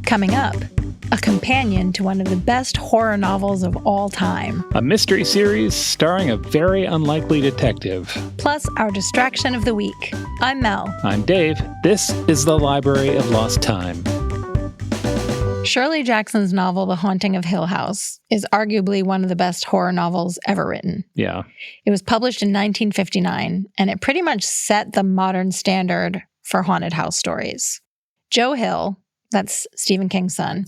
Coming up, a companion to one of the best horror novels of all time. A mystery series starring a very unlikely detective. Plus, our distraction of the week. I'm Mel. I'm Dave. This is the Library of Lost Time. Shirley Jackson's novel, The Haunting of Hill House, is arguably one of the best horror novels ever written. Yeah. It was published in 1959, and it pretty much set the modern standard for haunted house stories. Joe Hill, that's Stephen King's son,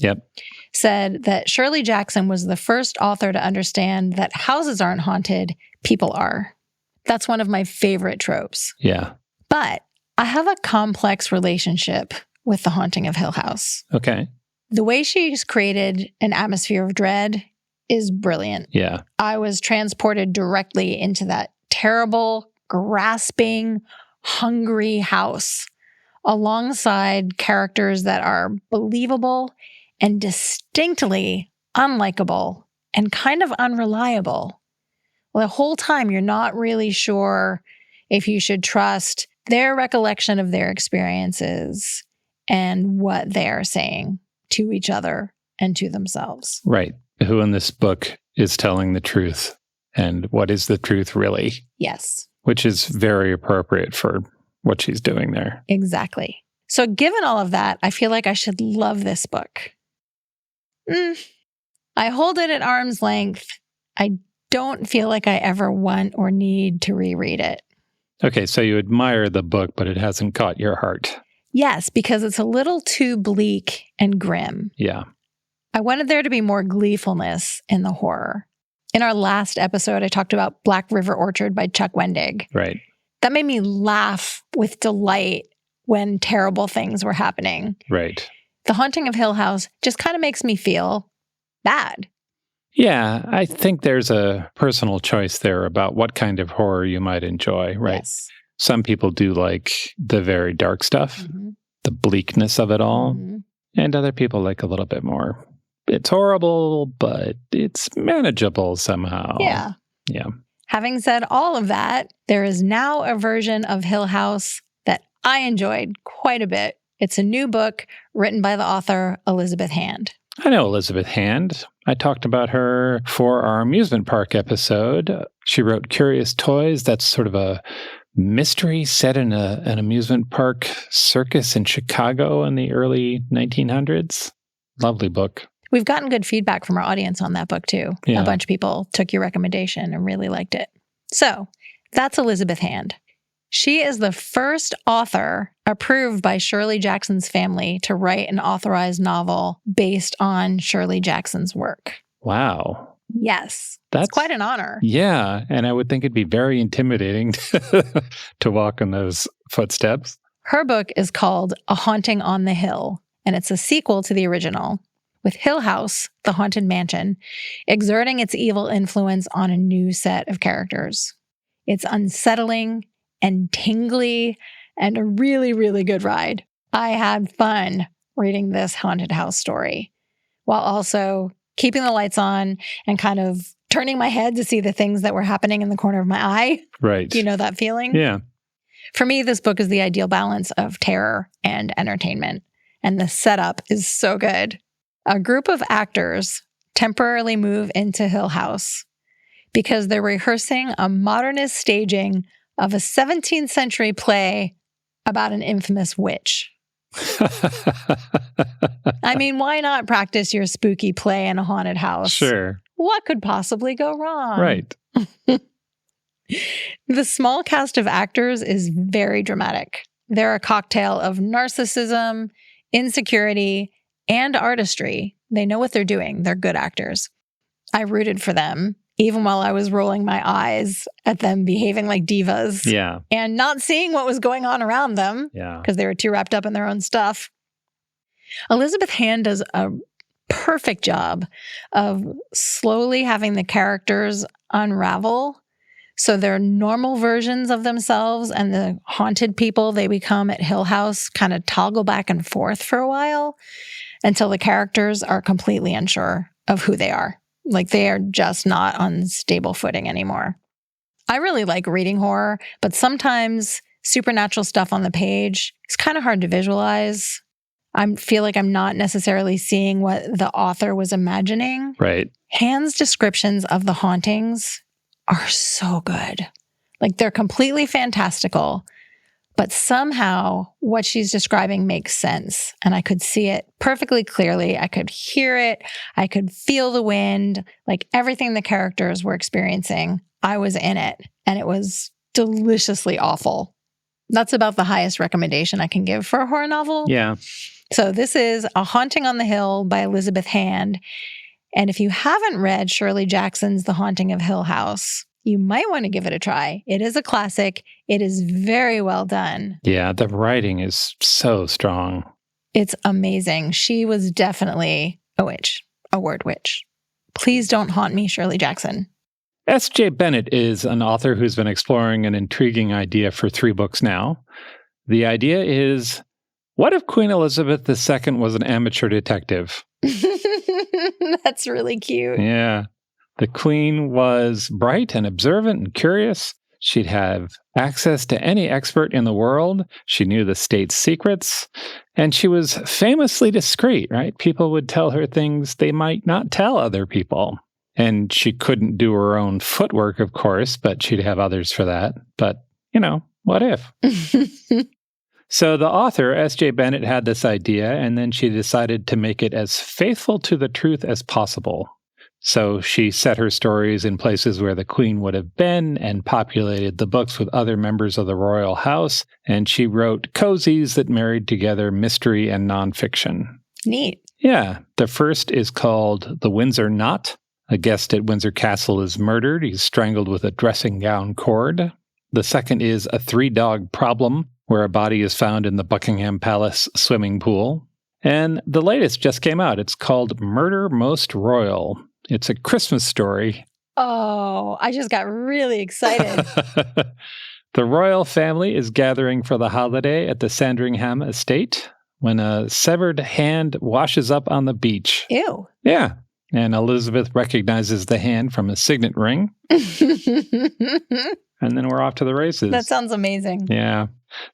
said that Shirley Jackson was the first author to understand that houses aren't haunted, people are. That's one of my favorite tropes. Yeah. But I have a complex relationship with The Haunting of Hill House. Okay. The way she's created an atmosphere of dread is brilliant. Yeah. I was transported directly into that terrible, grasping, hungry house alongside characters that are believable and distinctly unlikable and kind of unreliable. Well, the whole time you're not really sure if you should trust their recollection of their experiences and what they're saying to each other and to themselves. Right. Who in this book is telling the truth and what is the truth really? Yes. Which is very appropriate for what she's doing there. Exactly. So given all of that, I feel like I should love this book. I hold it at arm's length. I don't feel like I ever want or need to reread it. Okay, so you admire the book, but it hasn't caught your heart. Yes, because it's a little too bleak and grim. Yeah. I wanted there to be more gleefulness in the horror. In our last episode, I talked about Black River Orchard by Chuck Wendig. Right. That made me laugh with delight when terrible things were happening. Right. The Haunting of Hill House just kind of makes me feel bad. Yeah, I think there's a personal choice there about what kind of horror you might enjoy, right? Yes. Some people do like the very dark stuff, the bleakness of it all, and other people like a little bit more. It's horrible, but it's manageable somehow. Yeah. Yeah. Having said all of that, there is now a version of Hill House that I enjoyed quite a bit. It's a new book written by the author Elizabeth Hand. I know Elizabeth Hand. I talked about her for our amusement park episode. She wrote Curious Toys. That's sort of a mystery set in an amusement park circus in Chicago in the early 1900s. Lovely book. We've gotten good feedback from our audience on that book, too. Yeah. A bunch of people took your recommendation and really liked it. So that's Elizabeth Hand. She is the first author approved by Shirley Jackson's family to write an authorized novel based on Shirley Jackson's work. Wow. Yes. That's quite an honor. Yeah. And I would think it'd be very intimidating to walk in those footsteps. Her book is called A Haunting on the Hill, and it's a sequel to the original, with Hill House, the haunted mansion, exerting its evil influence on a new set of characters. It's unsettling and tingly and a really, really good ride. I had fun reading this haunted house story while also keeping the lights on and kind of turning my head to see the things that were happening in the corner of my eye. Right. Do you know that feeling? Yeah. For me, this book is the ideal balance of terror and entertainment, and the setup is so good. A group of actors temporarily move into Hill House because they're rehearsing a modernist staging of a 17th century play about an infamous witch. I mean, why not practice your spooky play in a haunted house? Sure. What could possibly go wrong? Right. The small cast of actors is very dramatic. They're a cocktail of narcissism, insecurity, and artistry. They know what they're doing. They're good actors. I rooted for them, even while I was rolling my eyes at them behaving like divas. Yeah. And not seeing what was going on around them. Yeah. Because they were too wrapped up in their own stuff. Elizabeth Hand does a perfect job of slowly having the characters unravel. So they're normal versions of themselves, and the haunted people they become at Hill House kind of toggle back and forth for a while until the characters are completely unsure of who they are. Like, they are just not on stable footing anymore. I really like reading horror, but sometimes supernatural stuff on the page is kind of hard to visualize. I feel like I'm not necessarily seeing what the author was imagining. Right. Han's descriptions of the hauntings are so good. Like, they're completely fantastical, but somehow what she's describing makes sense. And I could see it perfectly clearly. I could hear it. I could feel the wind. Like, everything the characters were experiencing, I was in it. And it was deliciously awful. That's about the highest recommendation I can give for a horror novel. Yeah. So this is A Haunting on the Hill by Elizabeth Hand. And if you haven't read Shirley Jackson's The Haunting of Hill House, you might want to give it a try. It is a classic. It is very well done. Yeah, the writing is so strong. It's amazing. She was definitely a witch, a word witch. Please don't haunt me, Shirley Jackson. S.J. Bennett is an author who's been exploring an intriguing idea for 3 books now. The idea is, what if Queen Elizabeth II was an amateur detective? That's really cute. Yeah. The Queen was bright and observant and curious. She'd have access to any expert in the world. She knew the state's secrets. And she was famously discreet, right? People would tell her things they might not tell other people. And she couldn't do her own footwork, of course, but she'd have others for that. But, what if? So the author, S.J. Bennett, had this idea, and then she decided to make it as faithful to the truth as possible. So she set her stories in places where the Queen would have been and populated the books with other members of the royal house, and she wrote cozies that married together mystery and nonfiction. Neat. Yeah. The first is called The Windsor Knot. A guest at Windsor Castle is murdered. He's strangled with a dressing gown cord. The second is A 3-Dog Problem, where a body is found in the Buckingham Palace swimming pool. And the latest just came out. It's called Murder Most Royal. It's a Christmas story. Oh, I just got really excited. The royal family is gathering for the holiday at the Sandringham estate when a severed hand washes up on the beach. Ew. Yeah. And Elizabeth recognizes the hand from a signet ring. And then we're off to the races. That sounds amazing. Yeah.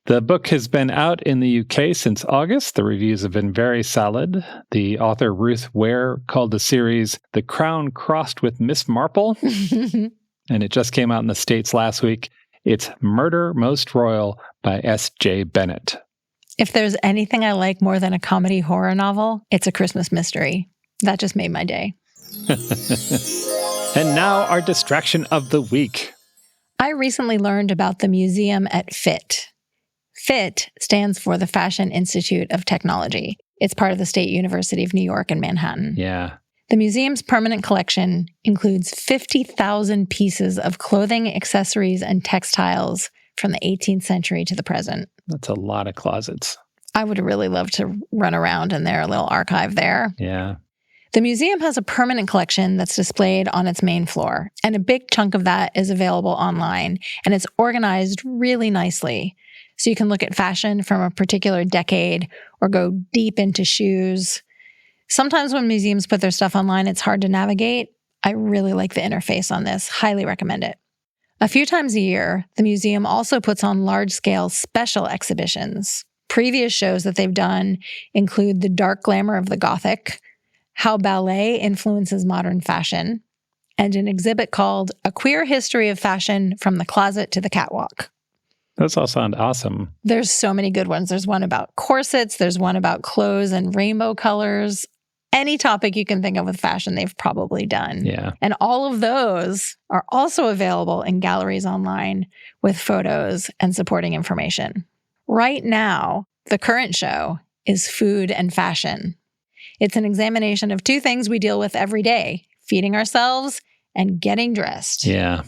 The book has been out in the UK since August. The reviews have been very solid. The author, Ruth Ware, called the series The Crown Crossed with Miss Marple. And it just came out in the States last week. It's Murder Most Royal by S.J. Bennett. If there's anything I like more than a comedy horror novel, it's a Christmas mystery. That just made my day. And now our distraction of the week. I recently learned about the museum at FIT. FIT stands for the Fashion Institute of Technology. It's part of the State University of New York in Manhattan. Yeah. The museum's permanent collection includes 50,000 pieces of clothing, accessories, and textiles from the 18th century to the present. That's a lot of closets. I would really love to run around in their little archive there. Yeah. The museum has a permanent collection that's displayed on its main floor, and a big chunk of that is available online, and it's organized really nicely. So you can look at fashion from a particular decade or go deep into shoes. Sometimes when museums put their stuff online, it's hard to navigate. I really like the interface on this. Highly recommend it. A few times a year, the museum also puts on large-scale special exhibitions. Previous shows that they've done include the dark glamour of the Gothic, how ballet influences modern fashion, and an exhibit called A Queer History of Fashion from the Closet to the Catwalk. Those all sound awesome. There's so many good ones. There's one about corsets. There's one about clothes and rainbow colors. Any topic you can think of with fashion, they've probably done. Yeah. And all of those are also available in galleries online with photos and supporting information. Right now, the current show is Food and Fashion. It's an examination of 2 things we deal with every day, feeding ourselves and getting dressed. Yeah.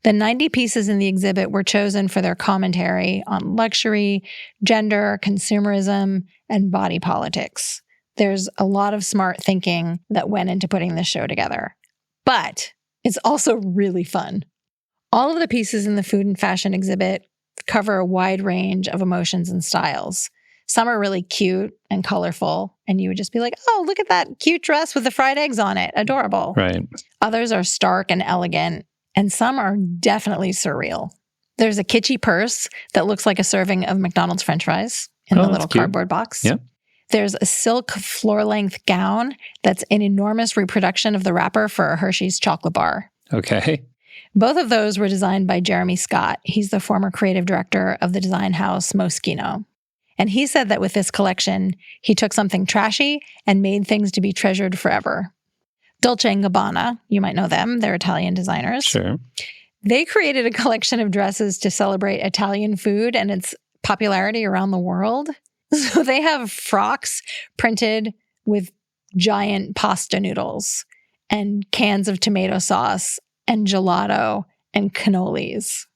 The 90 pieces in the exhibit were chosen for their commentary on luxury, gender, consumerism, and body politics. There's a lot of smart thinking that went into putting this show together. But it's also really fun. All of the pieces in the food and fashion exhibit cover a wide range of emotions and styles. Some are really cute and colorful, and you would just be like, oh, look at that cute dress with the fried eggs on it. Adorable. Right. Others are stark and elegant, and some are definitely surreal. There's a kitschy purse that looks like a serving of McDonald's French fries in the little cute. cardboard box. Yep. There's a silk floor-length gown that's an enormous reproduction of the wrapper for a Hershey's chocolate bar. Okay. Both of those were designed by Jeremy Scott. He's the former creative director of the design house Moschino. And he said that with this collection, he took something trashy and made things to be treasured forever. Dolce & Gabbana, you might know them, they're Italian designers. Sure. They created a collection of dresses to celebrate Italian food and its popularity around the world. So they have frocks printed with giant pasta noodles and cans of tomato sauce and gelato and cannolis.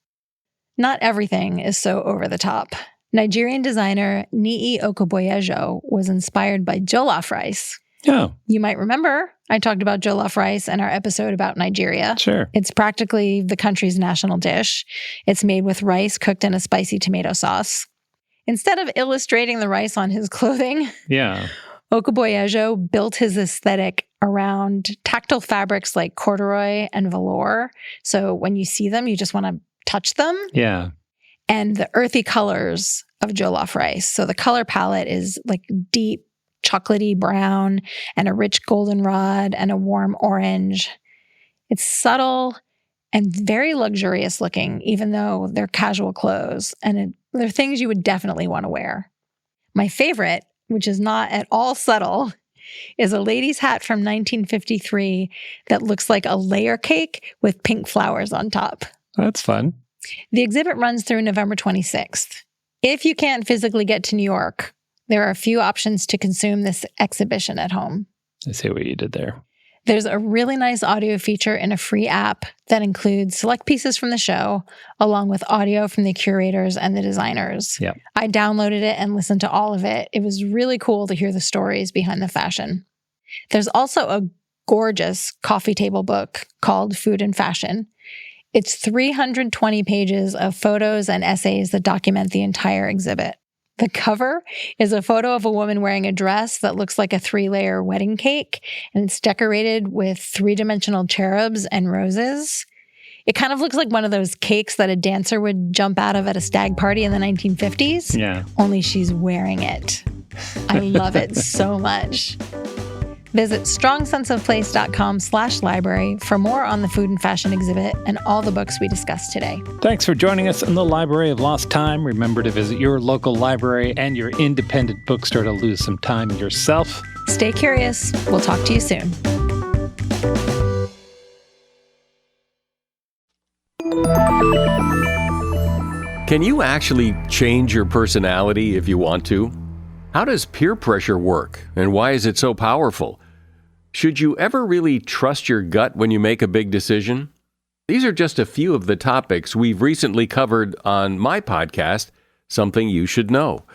Not everything is so over the top. Nigerian designer Niyi Okoboyejo was inspired by jollof rice. Oh. You might remember I talked about jollof rice in our episode about Nigeria. Sure. It's practically the country's national dish. It's made with rice cooked in a spicy tomato sauce. Instead of illustrating the rice on his clothing, Okoboyejo built his aesthetic around tactile fabrics like corduroy and velour. So when you see them, you just want to touch them. Yeah. And the earthy colors of jollof rice. So the color palette is like deep chocolatey brown and a rich goldenrod and a warm orange. It's subtle and very luxurious looking, even though they're casual clothes. And they're things you would definitely want to wear. My favorite, which is not at all subtle, is a lady's hat from 1953 that looks like a layer cake with pink flowers on top. That's fun. The exhibit runs through November 26th. If you can't physically get to New York, there are a few options to consume this exhibition at home. I see what you did there. There's a really nice audio feature in a free app that includes select pieces from the show, along with audio from the curators and the designers. Yeah. I downloaded it and listened to all of it. It was really cool to hear the stories behind the fashion. There's also a gorgeous coffee table book called Food and Fashion. It's 320 pages of photos and essays that document the entire exhibit. The cover is a photo of a woman wearing a dress that looks like a 3-layer wedding cake, and it's decorated with 3-dimensional cherubs and roses. It kind of looks like one of those cakes that a dancer would jump out of at a stag party in the 1950s. Yeah. Only she's wearing it. I love it so much. Visit strongsenseofplace.com/library for more on the food and fashion exhibit and all the books we discussed today. Thanks for joining us in the Library of Lost Time. Remember to visit your local library and your independent bookstore to lose some time yourself. Stay curious. We'll talk to you soon. Can you actually change your personality if you want to? How does peer pressure work, and why is it so powerful? Should you ever really trust your gut when you make a big decision? These are just a few of the topics we've recently covered on my podcast, Something You Should Know.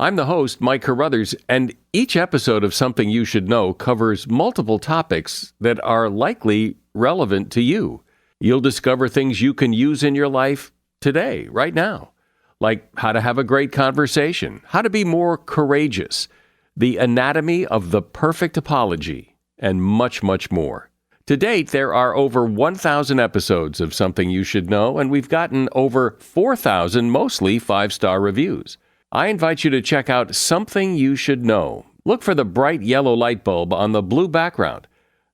I'm the host, Mike Carruthers, and each episode of Something You Should Know covers multiple topics that are likely relevant to you. You'll discover things you can use in your life today, right now. Like how to have a great conversation, how to be more courageous, the anatomy of the perfect apology, and much, much more. To date, there are over 1,000 episodes of Something You Should Know, and we've gotten over 4,000 mostly 5-star reviews. I invite you to check out Something You Should Know. Look for the bright yellow light bulb on the blue background.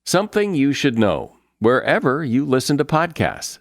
Something You Should Know, wherever you listen to podcasts.